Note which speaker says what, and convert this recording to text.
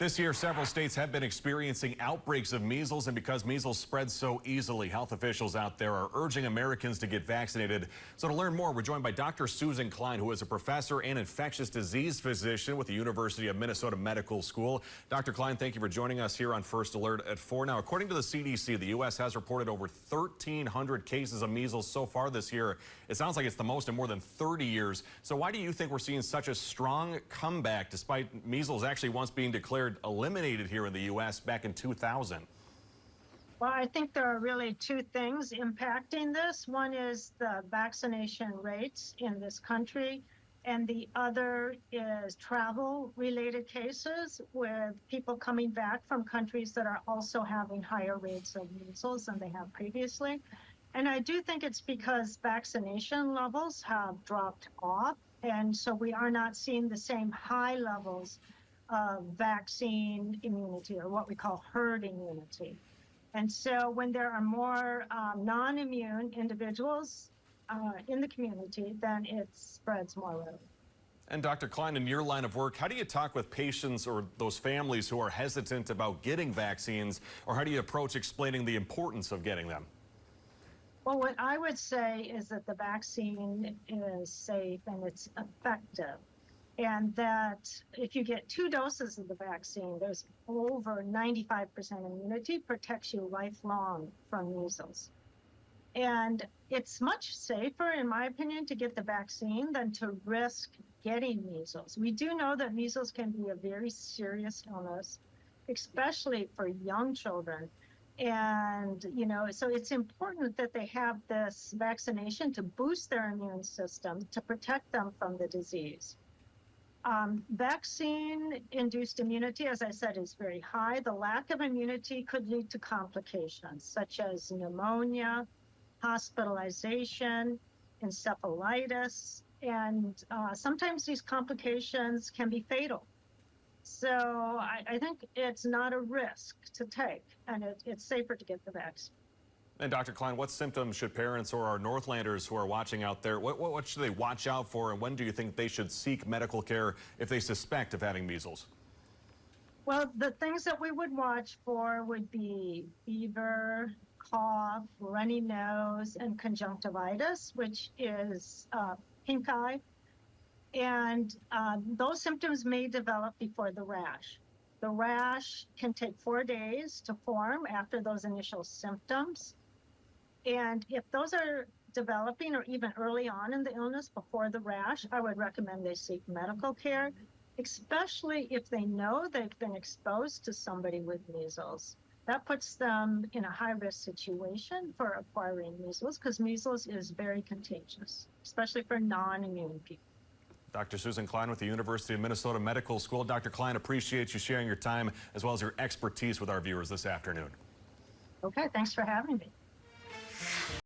Speaker 1: This year, several states have been experiencing outbreaks of measles, and because measles spreads so easily, health officials out there are urging Americans to get vaccinated. So to learn more, we're joined by Dr. Susan Kline, who is a professor and infectious disease physician with the University of Minnesota Medical School. Dr. Kline, thank you for joining us here on First Alert at 4. Now, according to the CDC, the U.S. has reported over 1,300 cases of measles so far this year. It sounds like it's the most in more than 30 years. So why do you think we're seeing such a strong comeback, despite measles actually once being declared eliminated here in the U.S. back in 2000?
Speaker 2: Well, I think there are really two things impacting this. One is the vaccination rates in this country, and the other is travel-related cases with people coming back from countries that are also having higher rates of measles than they have previously. And I do think it's because vaccination levels have dropped off, and so we are not seeing the same high levels of vaccine immunity, or what we call herd immunity. And so when there are more non-immune individuals in the community, then it spreads more readily.
Speaker 1: And Dr. Kline, in your line of work, how do you talk with patients or those families who are hesitant about getting vaccines, or how do you approach explaining the importance of getting them?
Speaker 2: Well, what I would say is that the vaccine is safe and it's effective. And that if you get 2 doses of the vaccine, there's over 95% immunity, protects you lifelong from measles. And it's much safer, in my opinion, to get the vaccine than to risk getting measles. We do know that measles can be a very serious illness, especially for young children. And, so it's important that they have this vaccination to boost their immune system, to protect them from the disease. Vaccine-induced immunity, as I said, is very high. The lack of immunity could lead to complications such as pneumonia, hospitalization, encephalitis, and sometimes these complications can be fatal. So I think it's not a risk to take, and it's safer to get the vaccine.
Speaker 1: And Dr. Kline, what symptoms should parents or our Northlanders who are watching out there, what should they watch out for, and when do you think they should seek medical care if they suspect of having measles?
Speaker 2: Well, the things that we would watch for would be fever, cough, runny nose, and conjunctivitis, which is pink eye. And those symptoms may develop before the rash. The rash can take 4 days to form after those initial symptoms. And if those are developing or even early on in the illness before the rash, I would recommend they seek medical care, especially if they know they've been exposed to somebody with measles. That puts them in a high-risk situation for acquiring measles, because measles is very contagious, especially for non-immune people.
Speaker 1: Dr. Susan Kline with the University of Minnesota Medical School. Dr. Kline, appreciate you sharing your time as well as your expertise with our viewers this afternoon.
Speaker 2: Okay, thanks for having me.